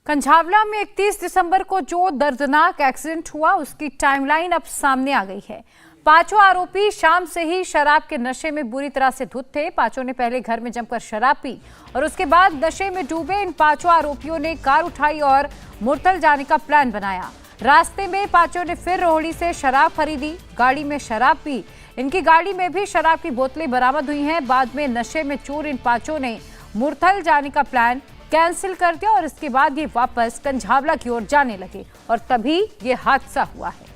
कंझावला में 31 दिसंबर को जो दर्दनाक एक्सीडेंट हुआ उसकी टाइमलाइन अब सामने आ गई है। पांचों आरोपी शाम से ही शराब के नशे में बुरी तरह से धुत थे। पांचों ने पहले घर में जमकर शराब पी और उसके बाद नशे में डूबे इन पांचों आरोपियों ने कार उठाई और मुरथल जाने का प्लान बनाया। रास्ते में पांचों ने फिर रोहड़ी से शराब खरीदी, गाड़ी में शराब पी। इनकी गाड़ी में भी शराब की बोतलें बरामद हुई हैं। बाद में नशे में चूर इन पांचों ने मुरथल जाने का प्लान कैंसिल कर दिया और इसके बाद ये वापस कंझावला की ओर जाने लगे और तभी ये हादसा हुआ है।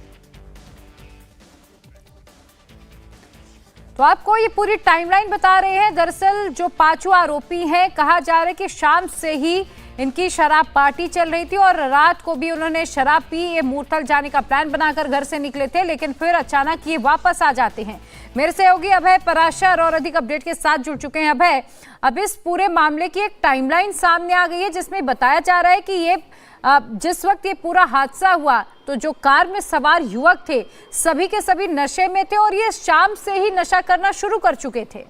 तो आपको ये पूरी टाइमलाइन बता रहे हैं। दरअसल जो पांचों आरोपी हैं, कहा जा रहा है कि शाम से ही इनकी शराब पार्टी चल रही थी और रात को भी उन्होंने शराब पी। ये मुरथल जाने का प्लान बनाकर घर से निकले थे, लेकिन फिर अचानक ये वापस आ जाते हैं। मेरे सहयोगी अभय पराशर और अधिक अपडेट के साथ जुड़ चुके हैं। अभय, अब इस पूरे मामले की एक टाइमलाइन सामने आ गई है जिसमें बताया जा रहा है कि ये जिस वक्त ये पूरा हादसा हुआ तो जो कार में सवार युवक थे सभी के सभी नशे में थे और ये शाम से ही नशा करना शुरू कर चुके थे।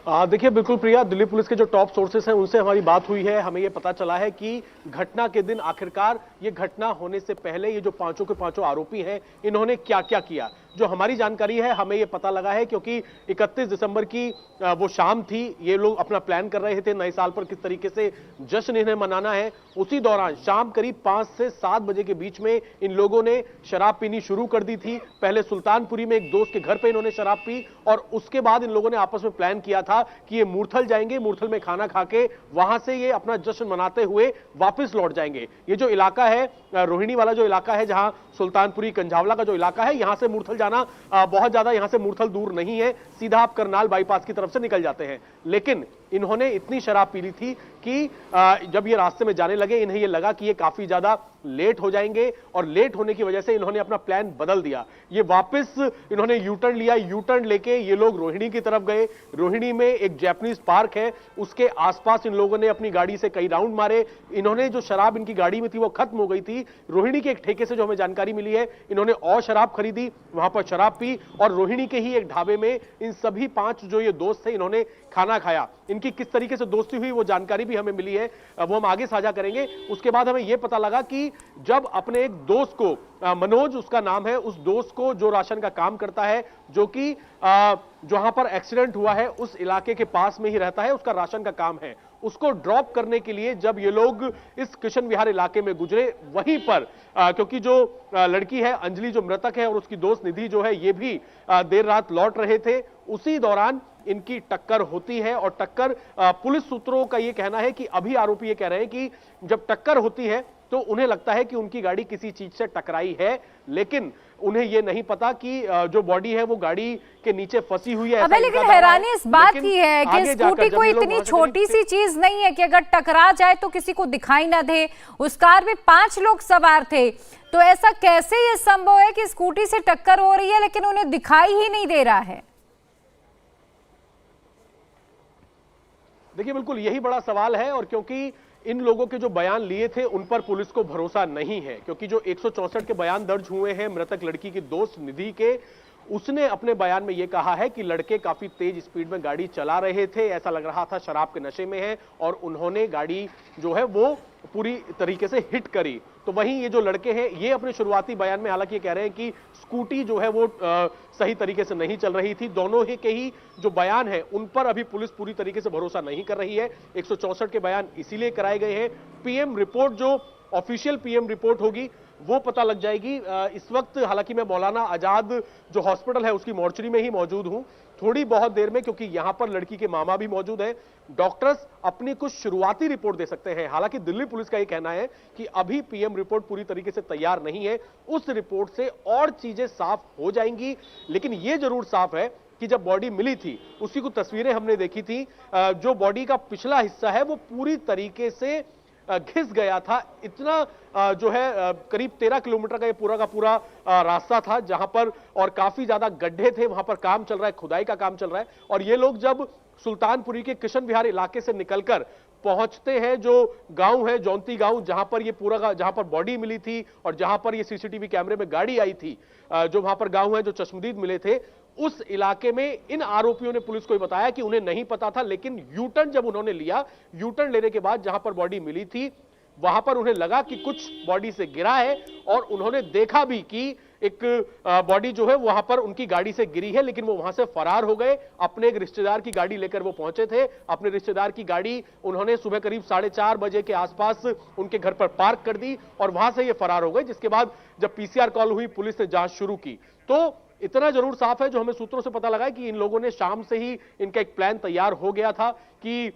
देखिए बिल्कुल प्रिया, दिल्ली पुलिस के जो टॉप सोर्सेस हैं उनसे हमारी बात हुई है। हमें ये पता चला है कि घटना के दिन आखिरकार ये घटना होने से पहले ये जो पांचों के पांचों आरोपी हैं इन्होंने क्या क्या किया। जो हमारी जानकारी है हमें ये पता लगा है क्योंकि 31 दिसंबर की वो शाम थी। ये लोग अपना प्लान कर रहे थे नए साल पर किस तरीके से जश्न इन्हें मनाना है। उसी दौरान शाम करीब 5 से 7 बजे के बीच में इन लोगों ने शराब पीनी शुरू कर दी थी। पहले सुल्तानपुरी में एक दोस्त के घर पे इन्होंने शराब पी और उसके बाद इन लोगों ने आपस में प्लान किया था कि ये मुरथल जाएंगे, मुरथल में खाना खा के वहां से ये अपना जश्न मनाते हुए वापस लौट जाएंगे। ये जो इलाका है रोहिणी वाला जो इलाका है, जहां सुल्तानपुरी कंझावला का जो इलाका है, यहां से मुरथल जाना बहुत ज्यादा यहां से मुरथल दूर नहीं है। सीधा आप करनाल बाईपास की तरफ से निकल जाते हैं। लेकिन इन्होंने इतनी शराब पी ली थी कि जब ये रास्ते में जाने लगे इन्हें ये लगा कि ये काफी ज्यादा लेट हो जाएंगे और लेट होने की वजह से इन्होंने अपना प्लान बदल दिया। ये वापस इन्होंने यू टर्न लिया। यू टर्न लेके ये लोग रोहिणी की तरफ गए। रोहिणी में एक जैपनीज पार्क है, उसके आसपास इन लोगों ने अपनी गाड़ी से कई राउंड मारे। इन्होंने जो शराब इनकी गाड़ी में थी वो खत्म हो गई थी। रोहिणी के एक ठेके से जो हमें जानकारी मिली है इन्होंने और शराब खरीदी, वहां पर शराब पी और रोहिणी के ही एक ढाबे में इन सभी 5 जो ये दोस्त थे इन्होंने खाना खाया। इनकी किस तरीके से दोस्ती हुई वो जानकारी भी हमें मिली है, वो हम आगे साझा करेंगे। उसके बाद हमें यह पता लगा कि जब अपने एक दोस्त को, मनोज उसका नाम है, उस दोस्त को जो राशन का काम करता है, जो कि जहां पर एक्सीडेंट हुआ है उस इलाके के पास में ही रहता है, उसका राशन का काम है, उसको ड्रॉप करने के लिए जब ये लोग इस कृष्ण विहार इलाके में गुजरे, वहीं पर क्योंकि जो लड़की है अंजलि जो मृतक है और उसकी दोस्त निधि जो है ये भी देर रात लौट रहे थे, उसी दौरान इनकी टक्कर होती है। और टक्कर पुलिस सूत्रों का यह कहना है कि अभी आरोपी ये कह रहे हैं कि जब टक्कर होती है तो उन्हें लगता है कि उनकी गाड़ी किसी चीज से टकराई है, लेकिन उन्हें यह नहीं पता कि जो बॉडी है वो गाड़ी के नीचे फंसी हुई है। लेकिन हैरानी इस बात की है कि स्कूटी कोई इतनी छोटी सी चीज नहीं है कि अगर टकरा जाए तो किसी को दिखाई ना दे। उस कार में 5 लोग सवार थे, तो ऐसा कैसे ये संभव है कि स्कूटी से टक्कर हो रही है लेकिन उन्हें दिखाई ही नहीं दे रहा है? देखिए बिल्कुल यही बड़ा सवाल है। और क्योंकि इन लोगों के जो बयान लिए थे उन पर पुलिस को भरोसा नहीं है, क्योंकि जो 164 के बयान दर्ज हुए हैं मृतक लड़की की दोस्त निधि के, उसने अपने बयान में यह कहा है कि लड़के काफी तेज स्पीड में गाड़ी चला रहे थे, ऐसा लग रहा था शराब के नशे में है और उन्होंने गाड़ी जो है वो पूरी तरीके से हिट करी। तो वहीं ये जो लड़के हैं ये अपने शुरुआती बयान में हालांकि ये कह रहे हैं कि स्कूटी जो है वो सही तरीके से नहीं चल रही थी। दोनों ही के ही जो बयान है उन पर अभी पुलिस पूरी तरीके से भरोसा नहीं कर रही है। 164 के बयान इसीलिए कराए गए हैं। पीएम रिपोर्ट, जो ऑफिशियल पीएम रिपोर्ट होगी वो पता लग जाएगी। इस वक्त हालांकि मैं मौलाना आजाद जो हॉस्पिटल है उसकी मॉर्चरी में ही मौजूद हूं। थोड़ी बहुत देर में, क्योंकि यहां पर लड़की के मामा भी मौजूद हैं, डॉक्टर्स अपनी कुछ शुरुआती रिपोर्ट दे सकते हैं। हालांकि दिल्ली पुलिस का यह कहना है कि अभी पीएम रिपोर्ट पूरी तरीके से तैयार नहीं है, उस रिपोर्ट से और चीजें साफ हो जाएंगी। लेकिन यह जरूर साफ है कि जब बॉडी मिली थी उसी को तस्वीरें हमने देखी थी, जो बॉडी का पिछला हिस्सा है वो पूरी तरीके से घिस गया था। इतना जो है करीब 13 किलोमीटर का ये पूरा का पूरा रास्ता था जहां पर, और काफी ज्यादा गड्ढे थे, वहां पर काम चल रहा है, खुदाई का काम चल रहा है। और ये लोग जब सुल्तानपुरी के कृष्ण विहार इलाके से निकलकर पहुंचते हैं, जो गांव है जौंती गांव, जहां पर ये पूरा, जहां पर बॉडी मिली थी और जहां पर ये सीसीटीवी कैमरे में गाड़ी आई थी, जो वहां पर गांव है जो चश्मदीद मिले थे, उस इलाके में इन आरोपियों ने पुलिस को बताया कि उन्हें नहीं पता था, लेकिन यू टर्न जब उन्होंने लिया, यू टर्न लेने के बाद जहां पर बॉडी मिली थी वहां पर उन्हें लगा कि कुछ बॉडी से गिरा है, और उन्होंने देखा भी कि एक बॉडी जो है वहां पर उनकी गाड़ी से गिरी है, लेकिन वो वहां से फरार हो गए। अपने एक रिश्तेदार की गाड़ी लेकर वो पहुंचे थे। अपने रिश्तेदार की गाड़ी उन्होंने सुबह करीब 4:30 बजे के आसपास उनके घर पर पार्क कर दी और वहां से ये फरार हो गए। जिसके बाद जब पीसीआर कॉल हुई, पुलिस ने जांच शुरू की। तो इतना जरूर साफ है, जो हमें सूत्रों से पता लगा है, कि इन लोगों ने शाम से ही इनका एक प्लान तैयार हो गया था कि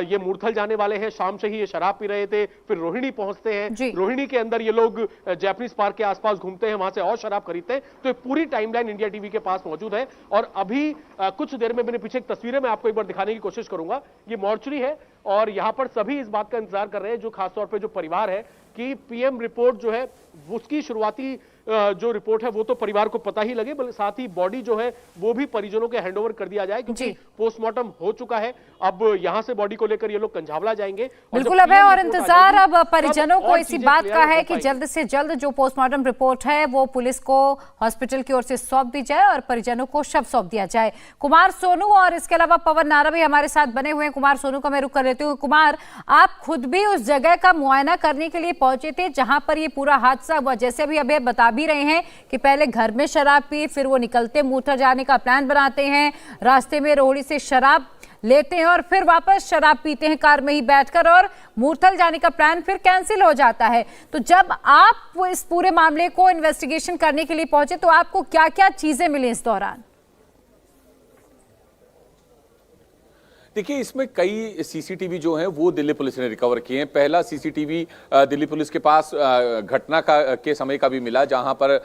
ये मूर्थल जाने वाले हैं। शाम से ही ये शराब पी रहे थे, फिर रोहिणी पहुंचते हैं, रोहिणी के अंदर ये लोग जैपनीज पार्क के आसपास घूमते हैं, वहां से और शराब खरीदते हैं। तो ये पूरी टाइमलाइन इंडिया टीवी के पास मौजूद है। और अभी कुछ देर में, मैंने पीछे एक तस्वीरें मैं आपको एक बार दिखाने की कोशिश करूंगा। ये मॉर्चरी है और यहां पर सभी इस बात का इंतजार कर रहे हैं, जो खासतौर पर जो परिवार है, कि पीएम रिपोर्ट जो है उसकी शुरुआती जो रिपोर्ट है वो तो परिवार को पता ही लगे, बल्कि साथ ही बॉडी जो है वो भी परिजनों के हैंडओवर कर दिया जाए, क्योंकि पोस्टमार्टम हो चुका है। अब यहां से बॉडी को लेकर ये लोग कंझावला जाएंगे। बिल्कुल अभय, और इंतजार अब परिजनों को इसी बात का है कि जल्द से जल्द जो पोस्टमार्टम रिपोर्ट है वो पुलिस को हॉस्पिटल की ओर से सौंप दी जाए और परिजनों को शव सौंप दिया जाए। कुमार सोनू और इसके अलावा पवन नारा भी हमारे साथ बने हुए हैं। कुमार सोनू का मैं रुख कर लेती हूँ। कुमार, आप खुद भी उस जगह का मुआयना करने के लिए पहुंचे थे जहां पर ये पूरा हादसा हुआ। जैसे अभी अभय बता भी रहे हैं कि पहले घर में शराब पी, फिर वो निकलते मूर्थल जाने का प्लान बनाते हैं, रास्ते में रोहिणी से शराब लेते हैं और फिर वापस शराब पीते हैं कार में ही बैठकर, और मूर्थल जाने का प्लान फिर कैंसिल हो जाता है। तो जब आप इस पूरे मामले को इन्वेस्टिगेशन करने के लिए पहुंचे तो आपको क्या क्या चीजें मिली इस दौरान? देखिए, इसमें कई सीसीटीवी जो हैं वो दिल्ली पुलिस ने रिकवर किए हैं। पहला सीसीटीवी दिल्ली पुलिस के पास घटना के समय का भी मिला, जहां पर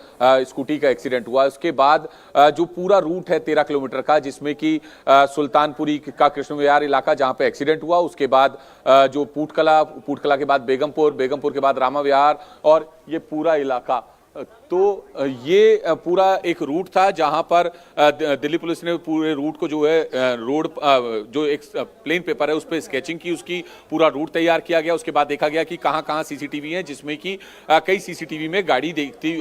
स्कूटी का एक्सीडेंट हुआ। उसके बाद जो पूरा रूट है 13 किलोमीटर का, जिसमें कि सुल्तानपुरी का कृष्ण विहार इलाका जहां पे एक्सीडेंट हुआ, उसके बाद जो पूटकला के बाद बेगमपुर के बाद रामा विहार, और ये पूरा इलाका, तो ये पूरा एक रूट था जहां पर दिल्ली पुलिस ने पूरे रूट को जो है रोड जो एक प्लेन पेपर है उस पर स्केचिंग की, उसकी पूरा रूट तैयार किया गया। उसके बाद देखा गया कि कहां सीसीटीवी हैं, जिसमें कि कई सीसीटीवी में गाड़ी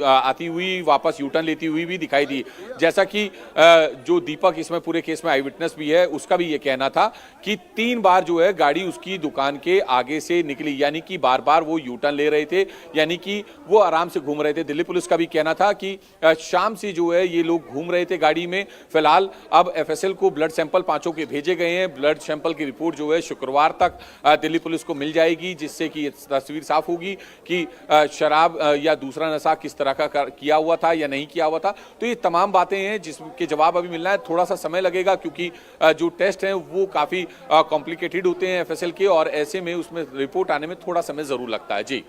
आती हुई वापस यूटर्न लेती हुई भी दिखाई दी। जैसा कि जो दीपक इसमें पूरे केस में आई विटनेस भी है, उसका भी ये कहना था कि 3 बार जो है गाड़ी उसकी दुकान के आगे से निकली, यानी कि बार बार वो यूटर्न ले रहे थे, यानी कि वो आराम से घूम रहे थे। दिल्ली पुलिस का भी कहना था कि शाम से जो है ये लोग घूम रहे थे गाड़ी में। फिलहाल अब एफएसएल को ब्लड सैंपल 5 के भेजे गए हैं। ब्लड सैंपल की रिपोर्ट जो है शुक्रवार तक दिल्ली पुलिस को मिल जाएगी, जिससे कि तस्वीर साफ होगी कि शराब या दूसरा नशा किस तरह का किया हुआ था या नहीं किया हुआ था। तो ये तमाम बातें हैं जिसके जवाब अभी मिलना है, थोड़ा सा समय लगेगा, क्योंकि जो टेस्ट हैं वो काफी कॉम्प्लिकेटेड होते हैं एफएसएल के, और ऐसे में उसमें रिपोर्ट आने में थोड़ा समय जरूर लगता है। जी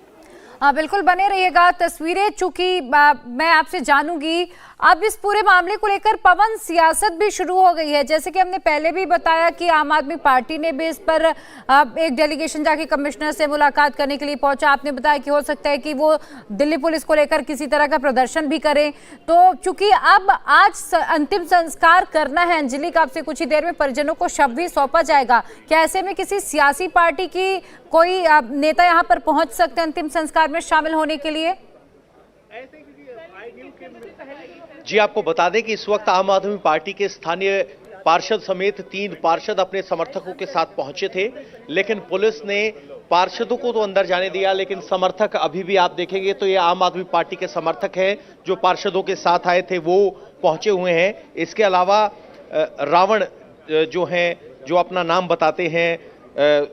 हाँ, बिल्कुल बने रहिएगा। तस्वीरें चूंकि मैं आपसे जानूंगी, अब इस पूरे मामले को लेकर पवन सियासत भी शुरू हो गई है। जैसे कि हमने पहले भी बताया कि आम आदमी पार्टी ने भी इस पर एक डेलीगेशन जाके कमिश्नर से मुलाकात करने के लिए पहुंचा। आपने बताया कि हो सकता है कि वो दिल्ली पुलिस को लेकर किसी तरह का प्रदर्शन भी करें। तो चूंकि अब आज अंतिम संस्कार करना है अंजलि का, आपसे कुछ ही देर में परिजनों को शव भी सौंपा जाएगा। क्या ऐसे में किसी सियासी पार्टी की कोई नेता यहाँ पर पहुंच सकते हैं अंतिम संस्कार में शामिल होने के लिए? जी, आपको बता दें कि इस वक्त आम आदमी पार्टी के स्थानीय पार्षद समेत 3 पार्षद अपने समर्थकों के साथ पहुंचे थे, लेकिन पुलिस ने पार्षदों को तो अंदर जाने दिया, लेकिन समर्थक अभी भी आप देखेंगे तो ये आम आदमी पार्टी के समर्थक हैं जो पार्षदों के साथ आए थे, वो पहुंचे हुए हैं। इसके अलावा रावण जो हैं, जो अपना नाम बताते हैं,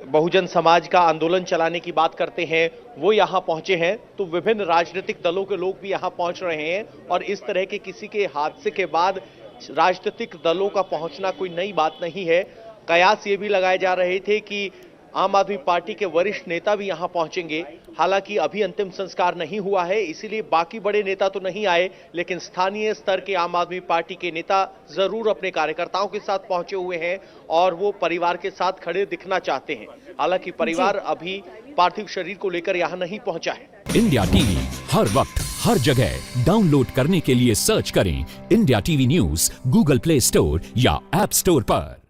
बहुजन समाज का आंदोलन चलाने की बात करते हैं, वो यहाँ पहुंचे हैं। तो विभिन्न राजनीतिक दलों के लोग भी यहाँ पहुंच रहे हैं, और इस तरह के किसी के हादसे के बाद राजनीतिक दलों का पहुंचना कोई नई बात नहीं है। कयास ये भी लगाए जा रहे थे कि आम आदमी पार्टी के वरिष्ठ नेता भी यहां पहुंचेंगे। हालांकि अभी अंतिम संस्कार नहीं हुआ है, इसीलिए बाकी बड़े नेता तो नहीं आए, लेकिन स्थानीय स्तर के आम आदमी पार्टी के नेता जरूर अपने कार्यकर्ताओं के साथ पहुंचे हुए हैं और वो परिवार के साथ खड़े दिखना चाहते हैं। हालांकि परिवार अभी पार्थिव शरीर को लेकर यहां नहीं पहुंचा है। इंडिया टीवी हर वक्त हर जगह डाउनलोड करने के लिए सर्च करें India TV news Google play store या ऐप स्टोर पर।